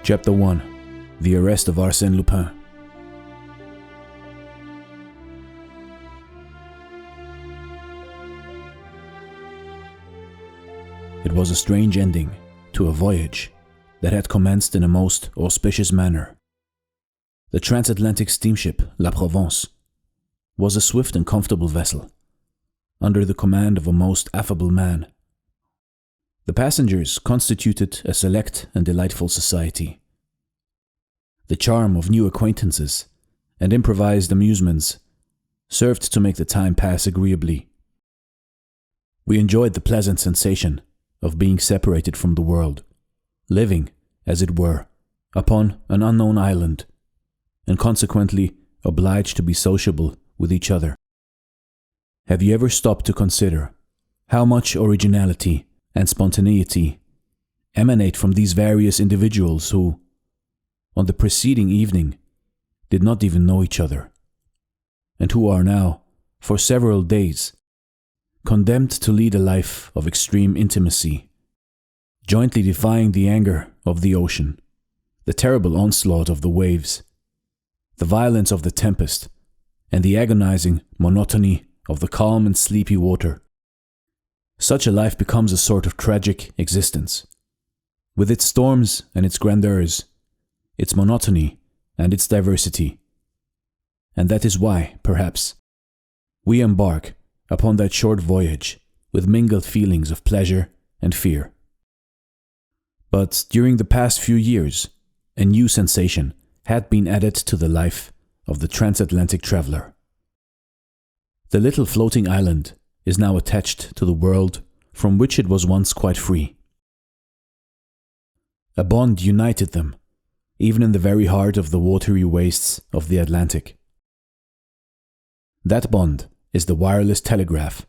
Chapter 1. The Arrest of Arsène Lupin. It was a strange ending to a voyage that had commenced in a most auspicious manner. The transatlantic steamship La Provence was a swift and comfortable vessel, under the command of a most affable man. The passengers constituted a select and delightful society. The charm of new acquaintances and improvised amusements served to make the time pass agreeably. We enjoyed the pleasant sensation of being separated from the world, living, as it were, upon an unknown island, and consequently obliged to be sociable with each other. Have you ever stopped to consider how much originality and spontaneity emanate from these various individuals who, on the preceding evening, did not even know each other, and who are now, for several days, condemned to lead a life of extreme intimacy, jointly defying the anger of the ocean, the terrible onslaught of the waves, the violence of the tempest, and the agonizing monotony of the calm and sleepy water. Such a life becomes a sort of tragic existence, with its storms and its grandeurs, its monotony and its diversity. And that is why, perhaps, we embark upon that short voyage with mingled feelings of pleasure and fear. But during the past few years, a new sensation had been added to the life of the transatlantic traveler. The little floating island is now attached to the world from which it was once quite free. A bond united them, even in the very heart of the watery wastes of the Atlantic. That bond is the wireless telegraph,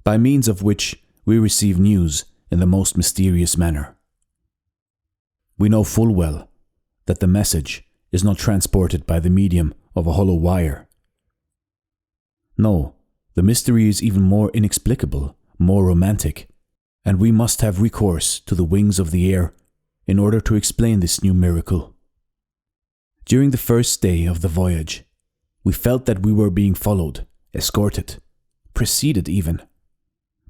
by means of which we receive news in the most mysterious manner. We know full well that the message is not transported by the medium of a hollow wire. No, the mystery is even more inexplicable, more romantic, and we must have recourse to the wings of the air in order to explain this new miracle. During the first day of the voyage, we felt that we were being followed, escorted, preceded even,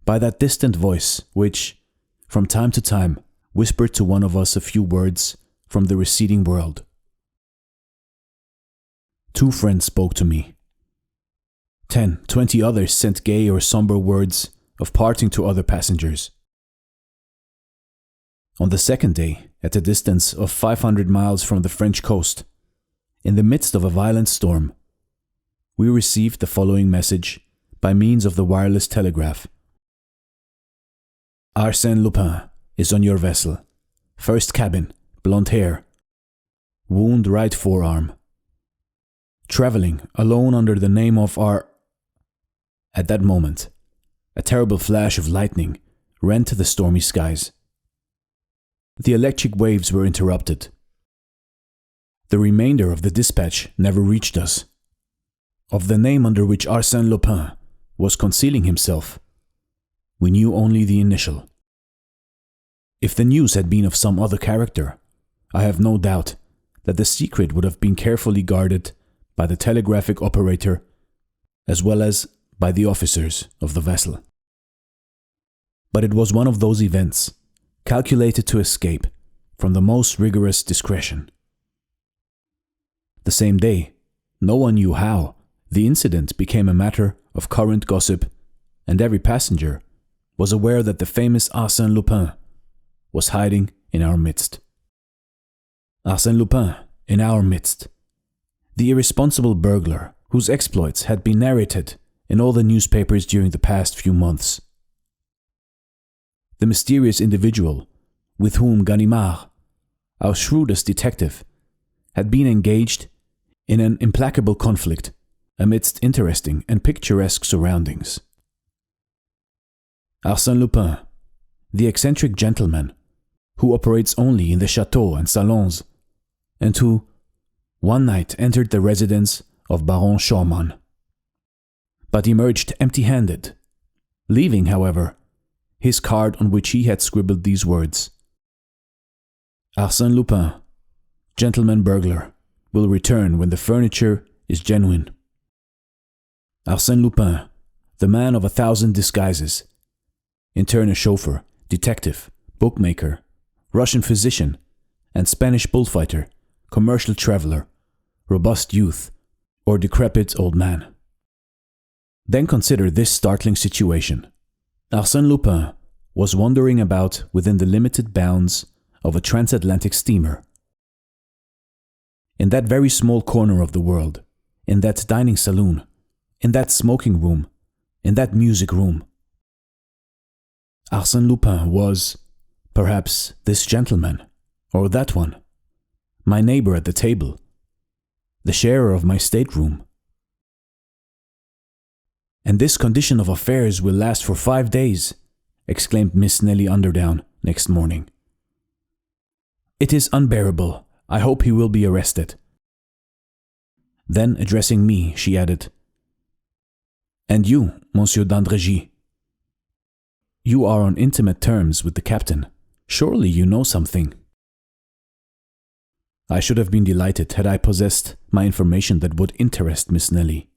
by that distant voice which, from time to time, whispered to one of us a few words from the receding world. 2 friends spoke to me. 10, 20 others sent gay or somber words of parting to other passengers. On the second day, at a distance of 500 miles from the French coast, in the midst of a violent storm, we received the following message by means of the wireless telegraph. Arsène Lupin is on your vessel. First cabin, blonde hair. Wound right forearm. Traveling alone under the name of At that moment, a terrible flash of lightning rent the stormy skies. The electric waves were interrupted. The remainder of the dispatch never reached us. Of the name under which Arsène Lupin was concealing himself, we knew only the initial. If the news had been of some other character, I have no doubt that the secret would have been carefully guarded by the telegraphic operator as well as by the officers of the vessel. But it was one of those events calculated to escape from the most rigorous discretion. The same day, no one knew how, the incident became a matter of current gossip, and every passenger was aware that the famous Arsène Lupin was hiding in our midst. Arsène Lupin in our midst, the irresponsible burglar whose exploits had been narrated in all the newspapers during the past few months. The mysterious individual with whom Ganimard, our shrewdest detective, had been engaged in an implacable conflict amidst interesting and picturesque surroundings. Arsène Lupin, the eccentric gentleman who operates only in the chateaux and salons, and who, one night, entered the residence of Baron Schaumann, but emerged empty-handed, leaving, however, his card on which he had scribbled these words: Arsène Lupin gentleman burglar, will return when the furniture is genuine. Arsène Lupin, the man of 1,000 disguises. In turn a chauffeur, detective, bookmaker, Russian physician, and Spanish bullfighter, commercial traveler, robust youth, or decrepit old man. Then consider this startling situation. Arsène Lupin was wandering about within the limited bounds of a transatlantic steamer. In that very small corner of the world, in that dining saloon, in that smoking room, in that music room. Arsène Lupin was, perhaps, this gentleman, or that one, my neighbor at the table, the sharer of my stateroom. And this condition of affairs will last for 5 days, exclaimed Miss Nelly Underdown next morning. It is unbearable. I hope he will be arrested. Then, addressing me, she added, And you, Monsieur d'Andrégy, you are on intimate terms with the captain. Surely you know something. I should have been delighted had I possessed my information that would interest Miss Nelly.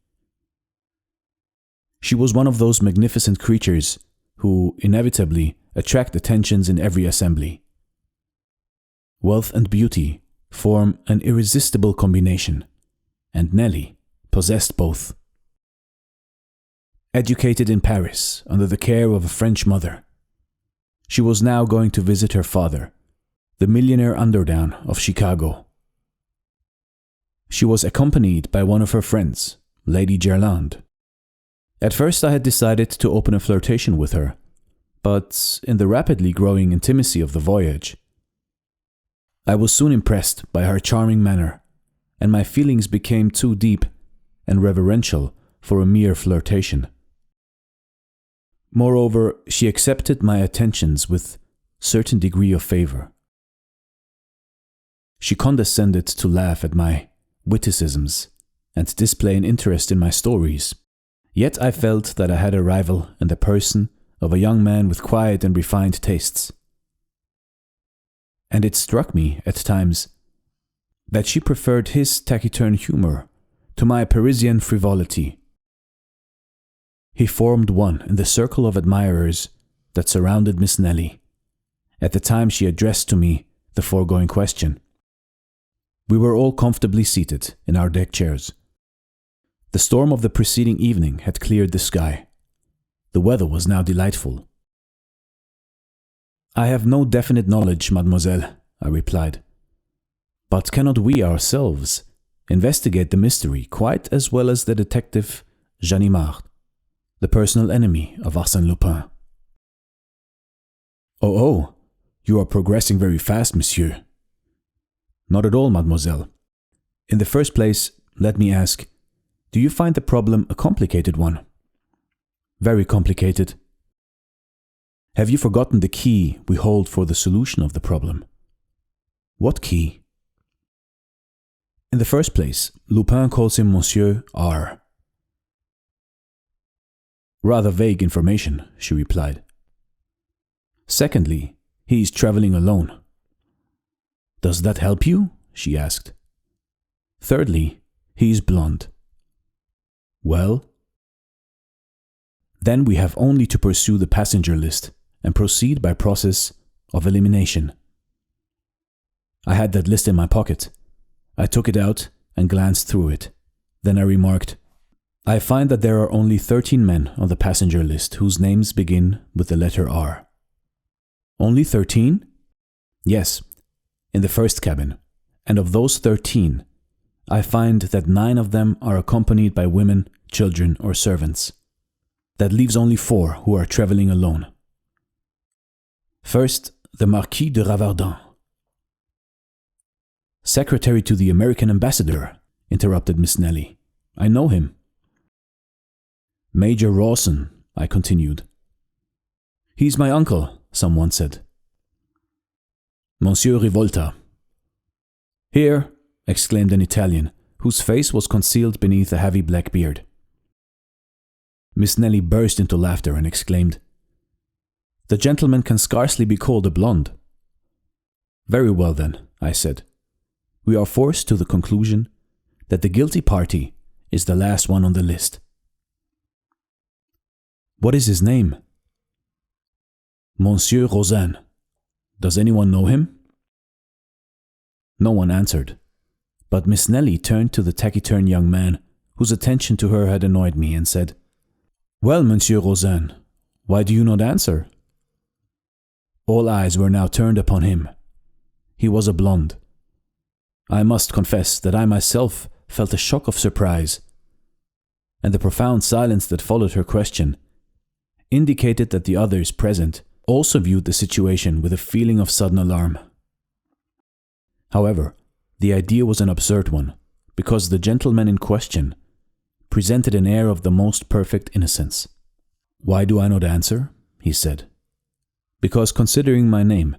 She was one of those magnificent creatures who inevitably attract attentions in every assembly. Wealth and beauty form an irresistible combination, and Nelly possessed both. Educated in Paris under the care of a French mother, she was now going to visit her father, the millionaire Underdown of Chicago. She was accompanied by one of her friends, Lady Gerland. At first I had decided to open a flirtation with her, but in the rapidly growing intimacy of the voyage, I was soon impressed by her charming manner, and my feelings became too deep and reverential for a mere flirtation. Moreover, she accepted my attentions with certain degree of favor. She condescended to laugh at my witticisms and display an interest in my stories. Yet I felt that I had a rival in the person of a young man with quiet and refined tastes. And it struck me, at times, that she preferred his taciturn humor to my Parisian frivolity. He formed one in the circle of admirers that surrounded Miss Nelly at the time she addressed to me the foregoing question. We were all comfortably seated in our deck chairs. The storm of the preceding evening had cleared the sky. The weather was now delightful. I have no definite knowledge, mademoiselle, I replied. But cannot we ourselves investigate the mystery quite as well as the detective Ganimard, the personal enemy of Arsène Lupin? Oh, you are progressing very fast, monsieur. Not at all, mademoiselle. In the first place, let me ask, do you find the problem a complicated one? Very complicated. Have you forgotten the key we hold for the solution of the problem? What key? In the first place, Lupin calls him Monsieur R. Rather vague information, she replied. Secondly, he is traveling alone. Does that help you? She asked. Thirdly, he is blonde. Well? Then we have only to pursue the passenger list and proceed by process of elimination. I had that list in my pocket. I took it out and glanced through it. Then I remarked, I find that there are only 13 men on the passenger list whose names begin with the letter R. Only 13? Yes, in the first cabin. And of those 13, I find that 9 of them are accompanied by women, children, or servants. That leaves only 4 who are traveling alone. First, the Marquis de Ravardin. Secretary to the American ambassador, interrupted Miss Nelly. I know him. Major Rosen, I continued. He's my uncle, someone said. Monsieur Rivolta. Here, exclaimed an Italian, whose face was concealed beneath a heavy black beard. Miss Nelly burst into laughter and exclaimed, The gentleman can scarcely be called a blonde. Very well then, I said. we are forced to the conclusion that the guilty party is the last one on the list. What is his name? Monsieur Rosen. Does anyone know him? No one answered, but Miss Nelly turned to the taciturn young man whose attention to her had annoyed me and said, "Well, Monsieur Rosen, why do you not answer?" All eyes were now turned upon him. He was a blonde. I must confess that I myself felt a shock of surprise, and the profound silence that followed her question indicated that the others present also viewed the situation with a feeling of sudden alarm. However, the idea was an absurd one, because the gentleman in question presented an air of the most perfect innocence. "Why do I not answer?" he said. "Because considering my name,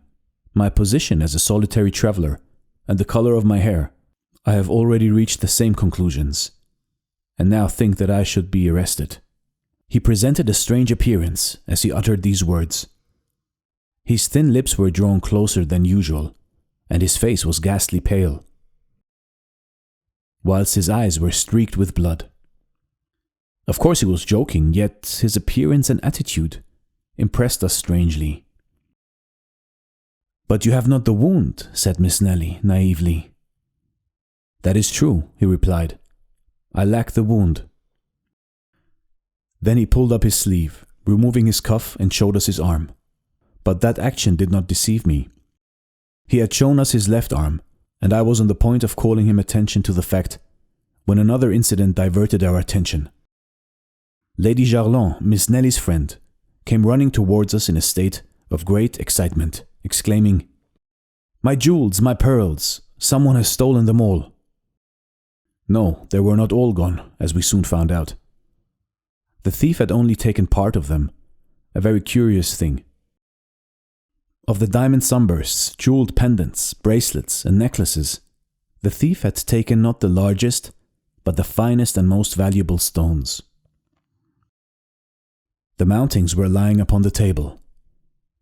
my position as a solitary traveler, and the color of my hair, I have already reached the same conclusions, and now think that I should be arrested." He presented a strange appearance as he uttered these words. His thin lips were drawn closer than usual, and his face was ghastly pale, whilst his eyes were streaked with blood. Of course he was joking, yet his appearance and attitude impressed us strangely. "But you have not the wound," said Miss Nelly naively. "That is true," he replied. "I lack the wound." Then he pulled up his sleeve, removing his cuff, and showed us his arm. But that action did not deceive me. He had shown us his left arm, and I was on the point of calling him attention to the fact when another incident diverted our attention. Lady Jarlon, Miss Nelly's friend, came running towards us in a state of great excitement, exclaiming, "My jewels, my pearls! Someone has stolen them all!" No, they were not all gone, as we soon found out. The thief had only taken part of them, a very curious thing. Of the diamond sunbursts, jeweled pendants, bracelets, and necklaces, the thief had taken not the largest, but the finest and most valuable stones. The mountings were lying upon the table.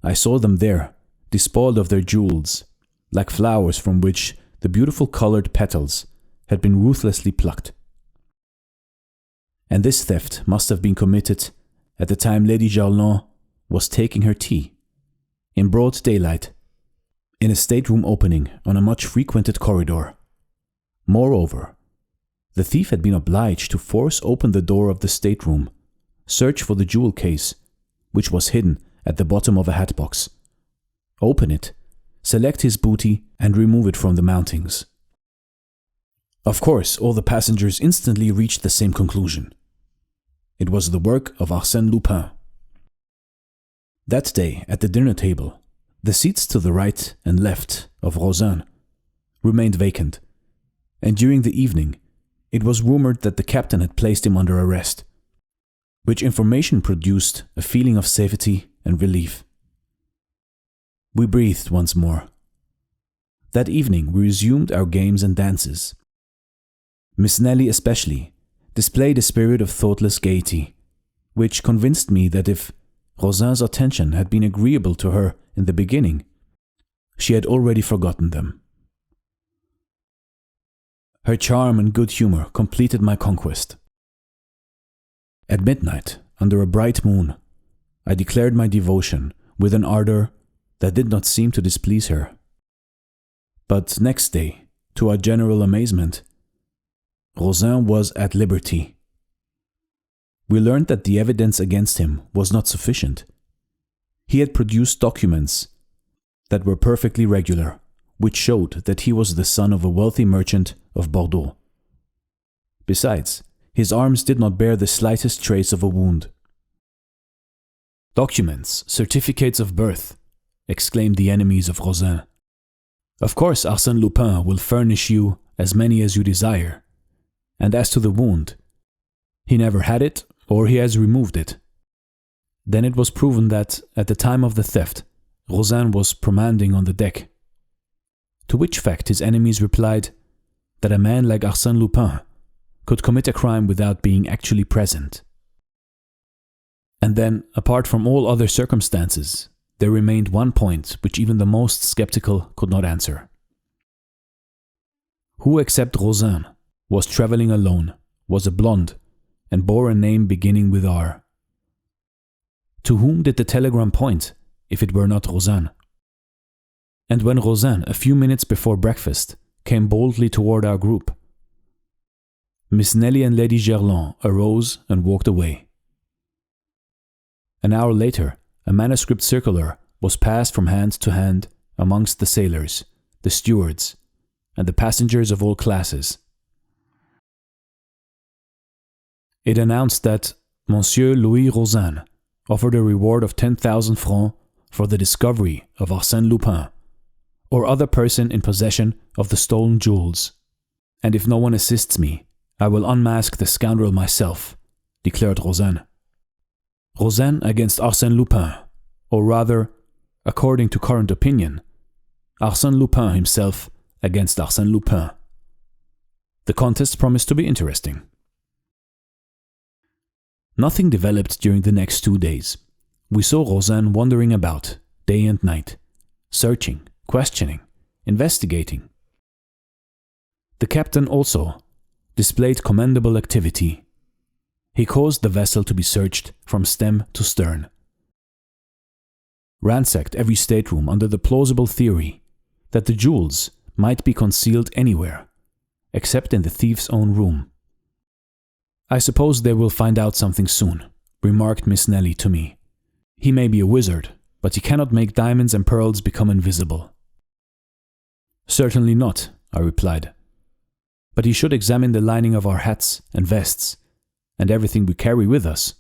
I saw them there, despoiled of their jewels, like flowers from which the beautiful colored petals had been ruthlessly plucked. And this theft must have been committed at the time Lady Jarlon was taking her tea, in broad daylight, in a stateroom opening on a much frequented corridor. Moreover, the thief had been obliged to force open the door of the stateroom, search for the jewel case, which was hidden at the bottom of a hatbox, open it, select his booty, and remove it from the mountings. Of course, all the passengers instantly reached the same conclusion. It was the work of Arsène Lupin. That day, at the dinner table, the seats to the right and left of Rosen remained vacant, and during the evening, it was rumored that the captain had placed him under arrest, which information produced a feeling of safety and relief. We breathed once more. That evening, we resumed our games and dances. Miss Nelly especially displayed a spirit of thoughtless gaiety, which convinced me that if Rosen's attention had been agreeable to her in the beginning, she had already forgotten them. Her charm and good humor completed my conquest. At midnight, under a bright moon, I declared my devotion with an ardor that did not seem to displease her. But next day, to our general amazement, Rosen was at liberty. We learned that the evidence against him was not sufficient. He had produced documents that were perfectly regular, which showed that he was the son of a wealthy merchant of Bordeaux. Besides, his arms did not bear the slightest trace of a wound. "Documents, certificates of birth," exclaimed the enemies of Rosen. "Of course Arsène Lupin will furnish you as many as you desire. And as to the wound, he never had it, or he has removed it." Then it was proven that, at the time of the theft, Rosen was promenading on the deck. To which fact his enemies replied that a man like Arsène Lupin could commit a crime without being actually present. And then, apart from all other circumstances, there remained one point which even the most skeptical could not answer. Who except Rosen was traveling alone, was a blonde, and bore a name beginning with R? To whom did the telegram point, if it were not Rosen? And when Rosen, a few minutes before breakfast, came boldly toward our group, Miss Nelly and Lady Gerland arose and walked away. An hour later, a manuscript circular was passed from hand to hand amongst the sailors, the stewards, and the passengers of all classes. It announced that Monsieur Louis Rosen offered a reward of 10,000 francs for the discovery of Arsène Lupin, or other person in possession of the stolen jewels. And if no one assists me, I will unmask the scoundrel myself, declared Rosen. Rosen against Arsène Lupin, or rather, according to current opinion, Arsène Lupin himself against Arsène Lupin. The contest promised to be interesting. Nothing developed during the next 2 days. We saw Rosen wandering about, day and night, searching, questioning, investigating. The captain also displayed commendable activity. He caused the vessel to be searched from stem to stern, ransacked every stateroom under the plausible theory that the jewels might be concealed anywhere, except in the thief's own room. I suppose they will find out something soon, remarked Miss Nelly to me. He may be a wizard, but he cannot make diamonds and pearls become invisible. Certainly not, I replied. But he should examine the lining of our hats and vests, and everything we carry with us.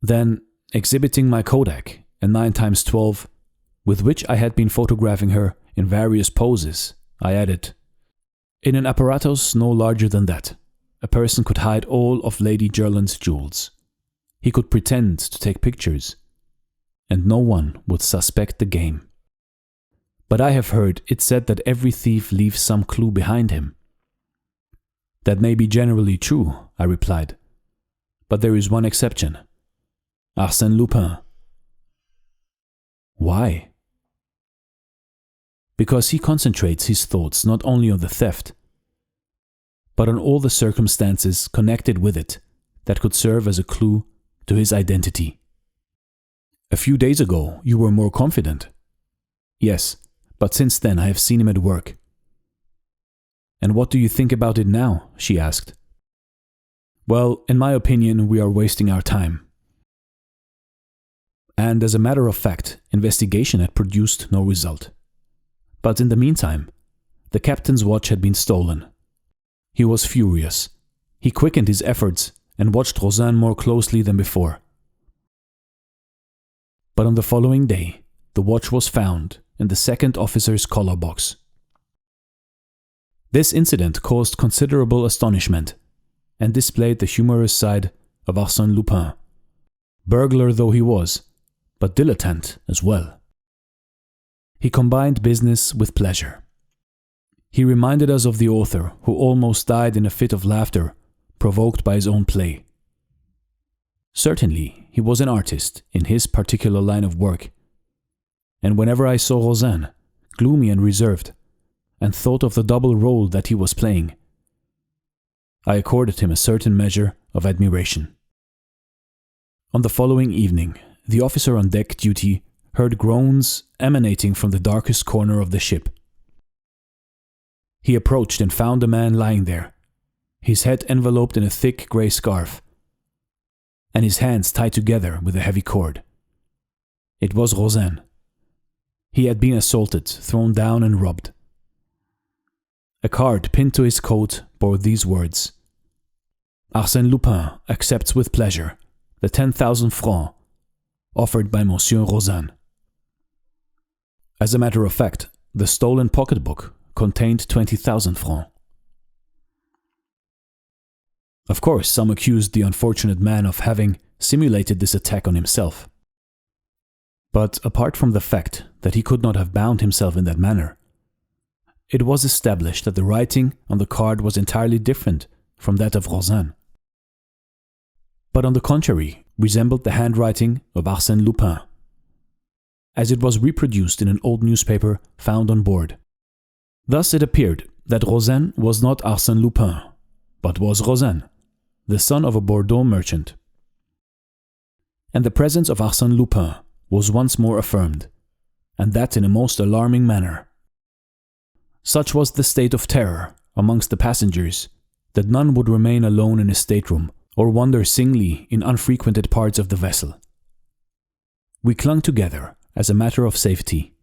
Then, exhibiting my Kodak, a 9x12, with which I had been photographing her in various poses, I added, in an apparatus no larger than that, a person could hide all of Lady Gerland's jewels. He could pretend to take pictures, and no one would suspect the game. But I have heard it said that every thief leaves some clue behind him. That may be generally true, I replied, but there is one exception. Arsène Lupin. Why? Because he concentrates his thoughts not only on the theft, but on all the circumstances connected with it that could serve as a clue to his identity. A few days ago, you were more confident. Yes, but since then I have seen him at work. And what do you think about it now? She asked. Well, in my opinion, we are wasting our time. And as a matter of fact, investigation had produced no result. But in the meantime, the captain's watch had been stolen. He was furious. He quickened his efforts and watched Rosen more closely than before. But on the following day, the watch was found in the second officer's collar box. This incident caused considerable astonishment and displayed the humorous side of Arsène Lupin, burglar though he was, but dilettante as well. He combined business with pleasure. He reminded us of the author who almost died in a fit of laughter provoked by his own play. Certainly, he was an artist in his particular line of work, and whenever I saw Rosen, gloomy and reserved, and thought of the double role that he was playing, I accorded him a certain measure of admiration. On the following evening, the officer on deck duty heard groans emanating from the darkest corner of the ship. He approached and found a man lying there, his head enveloped in a thick grey scarf, and his hands tied together with a heavy cord. It was Rosen. He had been assaulted, thrown down and robbed. A card pinned to his coat bore these words: Arsène Lupin accepts with pleasure the 10,000 francs offered by Monsieur Rosen. As a matter of fact, the stolen pocketbook contained 20,000 francs. Of course, some accused the unfortunate man of having simulated this attack on himself. But apart from the fact that he could not have bound himself in that manner, it was established that the writing on the card was entirely different from that of Rosen, but on the contrary resembled the handwriting of Arsène Lupin, as it was reproduced in an old newspaper found on board. Thus it appeared that Rosen was not Arsène Lupin, but was Rosen, the son of a Bordeaux merchant. And the presence of Arsène Lupin was once more affirmed, and that in a most alarming manner. Such was the state of terror amongst the passengers that none would remain alone in his stateroom or wander singly in unfrequented parts of the vessel. We clung together as a matter of safety.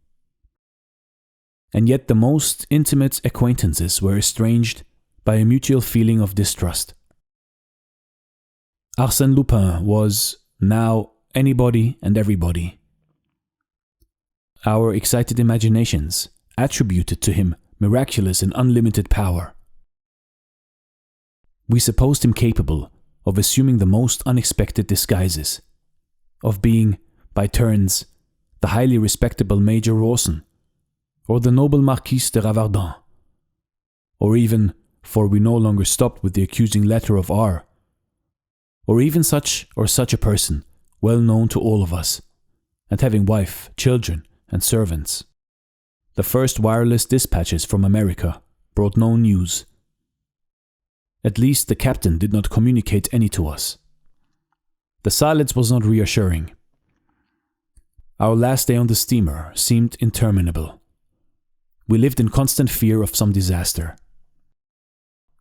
And yet the most intimate acquaintances were estranged by a mutual feeling of distrust. Arsène Lupin was, now, anybody and everybody. Our excited imaginations attributed to him miraculous and unlimited power. We supposed him capable of assuming the most unexpected disguises, of being, by turns, the highly respectable Major Rosen, or the noble Marquis de Ravardin, or even, for we no longer stopped with the accusing letter of R, or even such or such a person, well known to all of us, and having wife, children, and servants. The first wireless dispatches from America brought no news. At least the captain did not communicate any to us. The silence was not reassuring. Our last day on the steamer seemed interminable. We lived in constant fear of some disaster.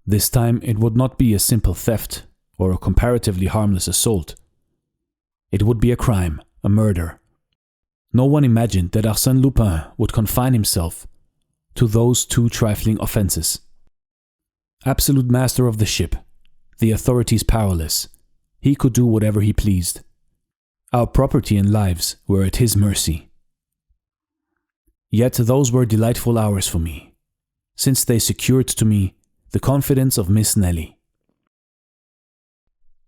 This time it would not be a simple theft or a comparatively harmless assault. It would be a crime, a murder. No one imagined that Arsène Lupin would confine himself to those two trifling offenses. Absolute master of the ship, the authorities powerless, he could do whatever he pleased. Our property and lives were at his mercy. Yet those were delightful hours for me, since they secured to me the confidence of Miss Nelly.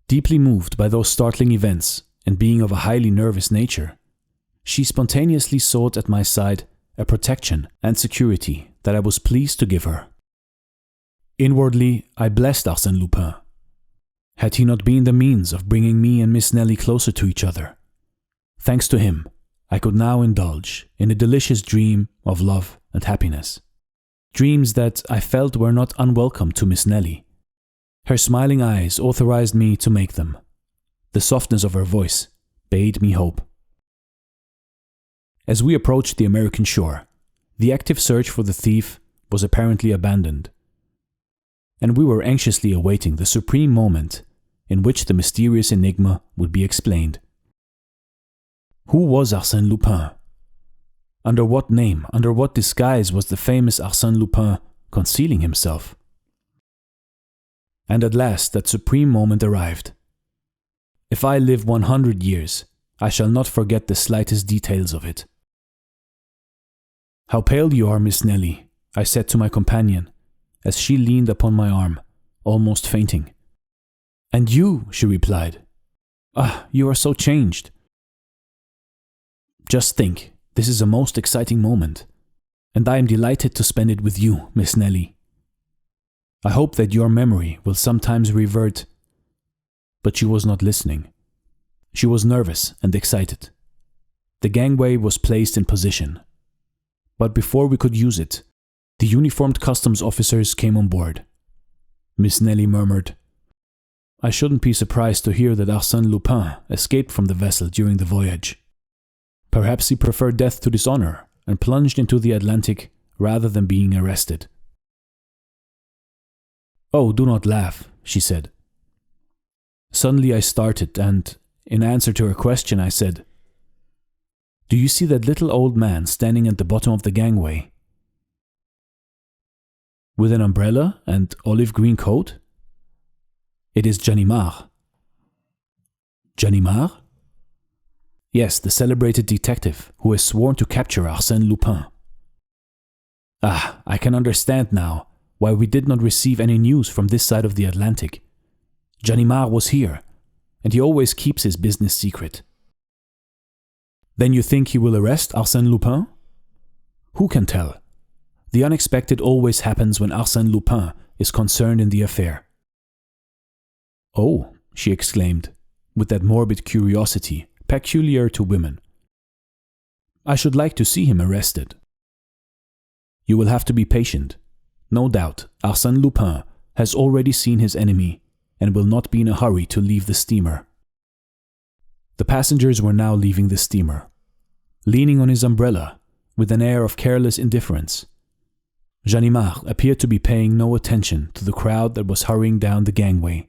Deeply moved by those startling events and being of a highly nervous nature, she spontaneously sought at my side a protection and security that I was pleased to give her. Inwardly, I blessed Arsène Lupin. Had he not been the means of bringing me and Miss Nelly closer to each other? Thanks to him, I could now indulge in a delicious dream of love and happiness. Dreams that I felt were not unwelcome to Miss Nelly. Her smiling eyes authorized me to make them. The softness of her voice bade me hope. As we approached the American shore, the active search for the thief was apparently abandoned, and we were anxiously awaiting the supreme moment in which the mysterious enigma would be explained. Who was Arsène Lupin? Under what name, under what disguise was the famous Arsène Lupin concealing himself? And at last that supreme moment arrived. If I live 100 years, I shall not forget the slightest details of it. "How pale you are, Miss Nelly," I said to my companion, as she leaned upon my arm, almost fainting. "And you," she replied. "Ah, you are so changed." "Just think, this is a most exciting moment, and I am delighted to spend it with you, Miss Nelly. I hope that your memory will sometimes revert." But she was not listening. She was nervous and excited. The gangway was placed in position. But before we could use it, the uniformed customs officers came on board. Miss Nelly murmured, "I shouldn't be surprised to hear that Arsène Lupin escaped from the vessel during the voyage. Perhaps he preferred death to dishonor and plunged into the Atlantic rather than being arrested." "Oh, do not laugh," she said. Suddenly I started and, in answer to her question, I said, "Do you see that little old man standing at the bottom of the gangway? With an umbrella and olive green coat? It is Ganimard." "Ganimard?" "Yes, the celebrated detective who has sworn to capture Arsène Lupin." "Ah, I can understand now why we did not receive any news from this side of the Atlantic. Ganimard was here, and he always keeps his business secret." "Then you think he will arrest Arsène Lupin?" "Who can tell? The unexpected always happens when Arsène Lupin is concerned in the affair." "Oh," she exclaimed, with that morbid curiosity peculiar to women. "I should like to see him arrested." "You will have to be patient. No doubt, Arsène Lupin has already seen his enemy and will not be in a hurry to leave the steamer. The passengers were now leaving the steamer. Leaning on his umbrella, with an air of careless indifference, Ganimard appeared to be paying no attention to the crowd that was hurrying down the gangway.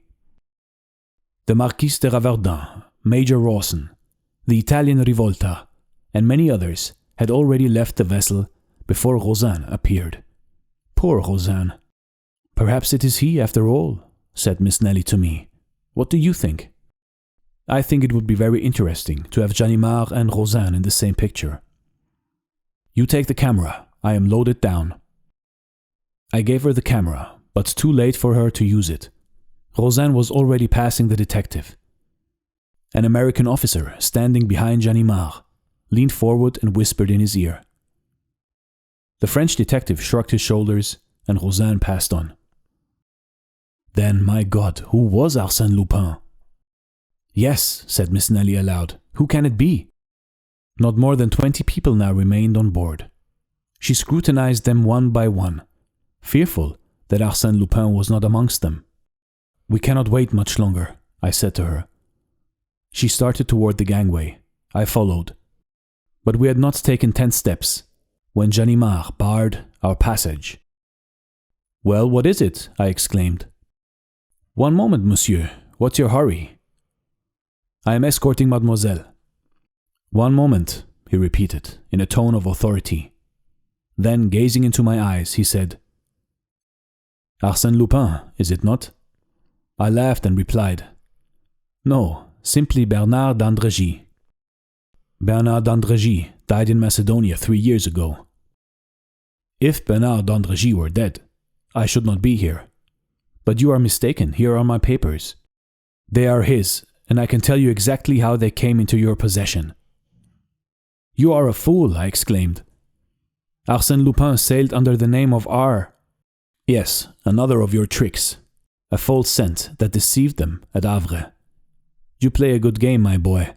The Marquis de Ravardin, Major Rosen, the Italian Rivolta, and many others had already left the vessel before Rosen appeared. Poor Rosen. "Perhaps it is he after all," said Miss Nelly to me. "What do you think?" "I think it would be very interesting to have Ganimard and Rosen in the same picture." "You take the camera. I am loaded down." I gave her the camera, but too late for her to use it. Rosen was already passing the detective. An American officer, standing behind Ganimard, leaned forward and whispered in his ear. The French detective shrugged his shoulders, and Rosen passed on. Then, my God, who was Arsène Lupin? "Yes," said Miss Nelly aloud, "who can it be?" Not more than 20 people now remained on board. She scrutinized them one by one, fearful that Arsène Lupin was not amongst them. "We cannot wait much longer," I said to her. She started toward the gangway. I followed. But we had not taken 10 steps when Ganimard barred our passage. "Well, what is it?" I exclaimed. "One moment, monsieur. What's your hurry?" "I am escorting mademoiselle." "One moment," he repeated, in a tone of authority. Then, gazing into my eyes, he said, "Arsène Lupin, is it not?" I laughed and replied, "No, simply Bernard d'Andrégy." "Bernard d'Andrégy died in Macedonia 3 years ago." "If Bernard d'Andrégy were dead, I should not be here. But you are mistaken. Here are my papers. They are his, and I can tell you exactly how they came into your possession." "You are a fool," I exclaimed. "Arsène Lupin sailed under the name of R." "Yes, another of your tricks. A false scent that deceived them at Havre. You play a good game, my boy,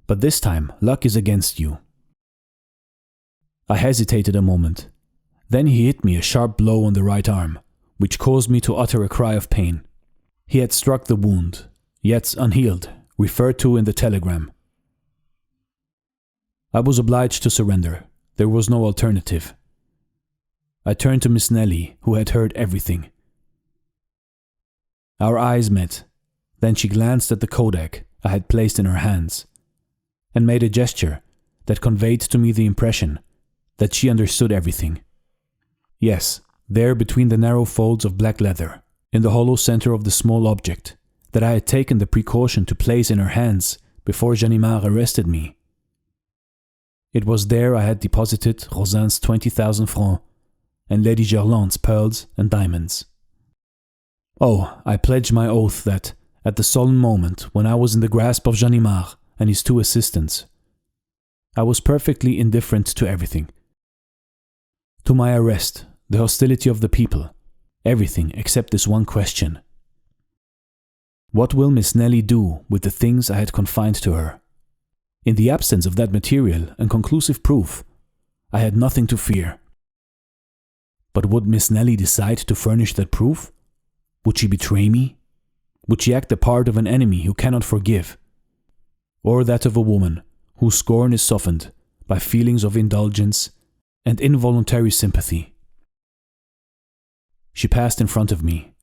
but this time luck is against you." I hesitated a moment. Then he hit me a sharp blow on the right arm, which caused me to utter a cry of pain. He had struck the wound, yet unhealed, referred to in the telegram. I was obliged to surrender. There was no alternative. I turned to Miss Nelly, who had heard everything. Our eyes met. Then she glanced at the kodak I had placed in her hands, and made a gesture that conveyed to me the impression that she understood everything. Yes, there between the narrow folds of black leather, in the hollow center of the small object that I had taken the precaution to place in her hands before Ganimard arrested me. It was there I had deposited Rosen's 20,000 francs and Lady Gerland's pearls and diamonds. Oh, I pledge my oath that, at the solemn moment when I was in the grasp of Ganimard and his 2 assistants, I was perfectly indifferent to everything. To my arrest, the hostility of the people, everything except this one question. What will Miss Nelly do with the things I had confined to her? In the absence of that material and conclusive proof, I had nothing to fear. But would Miss Nelly decide to furnish that proof? Would she betray me? Would she act the part of an enemy who cannot forgive? Or that of a woman whose scorn is softened by feelings of indulgence and involuntary sympathy? She passed in front of me.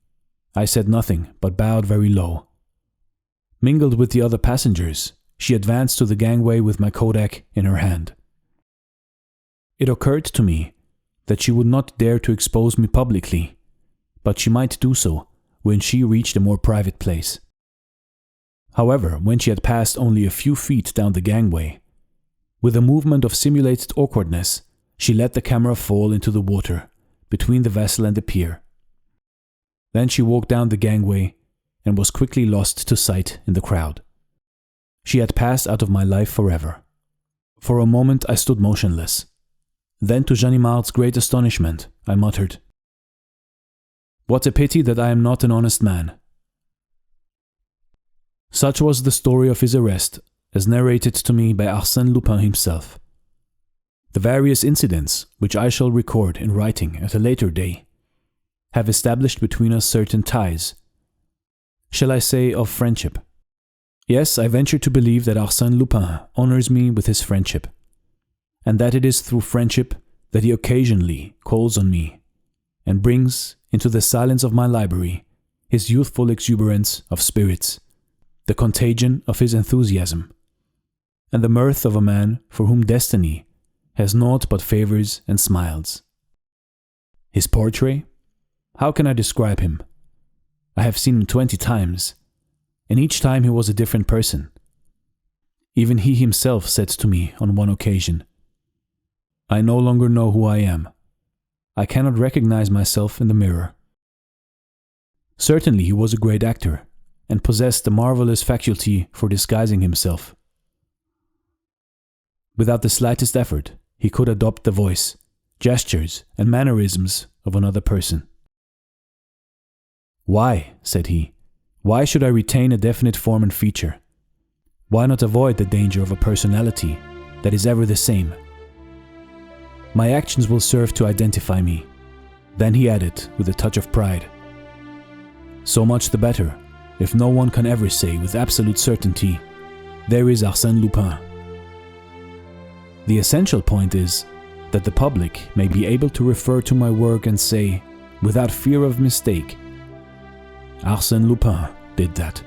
I said nothing, but bowed very low. Mingled with the other passengers, she advanced to the gangway with my kodak in her hand. It occurred to me that she would not dare to expose me publicly, but she might do so when she reached a more private place. However, when she had passed only a few feet down the gangway, with a movement of simulated awkwardness, she let the camera fall into the water between the vessel and the pier. Then she walked down the gangway and was quickly lost to sight in the crowd. She had passed out of my life forever. For a moment I stood motionless. Then, to Ganimard's great astonishment, I muttered, "What a pity that I am not an honest man." Such was the story of his arrest, as narrated to me by Arsène Lupin himself. The various incidents, which I shall record in writing at a later day, have established between us certain ties. Shall I say of friendship? Yes, I venture to believe that Arsène Lupin honors me with his friendship, and that it is through friendship that he occasionally calls on me and brings into the silence of my library his youthful exuberance of spirits, the contagion of his enthusiasm, and the mirth of a man for whom destiny has naught but favors and smiles. His portrait? How can I describe him? I have seen him 20 times, and each time he was a different person. Even he himself said to me on one occasion, "I no longer know who I am. I cannot recognize myself in the mirror." Certainly he was a great actor, and possessed a marvelous faculty for disguising himself. Without the slightest effort, he could adopt the voice, gestures, and mannerisms of another person. "Why," said he, "why should I retain a definite form and feature? Why not avoid the danger of a personality that is ever the same? My actions will serve to identify me." Then he added with a touch of pride, "So much the better, if no one can ever say with absolute certainty, 'There is Arsène Lupin.' The essential point is that the public may be able to refer to my work and say, without fear of mistake, 'Arsène Lupin did that.'"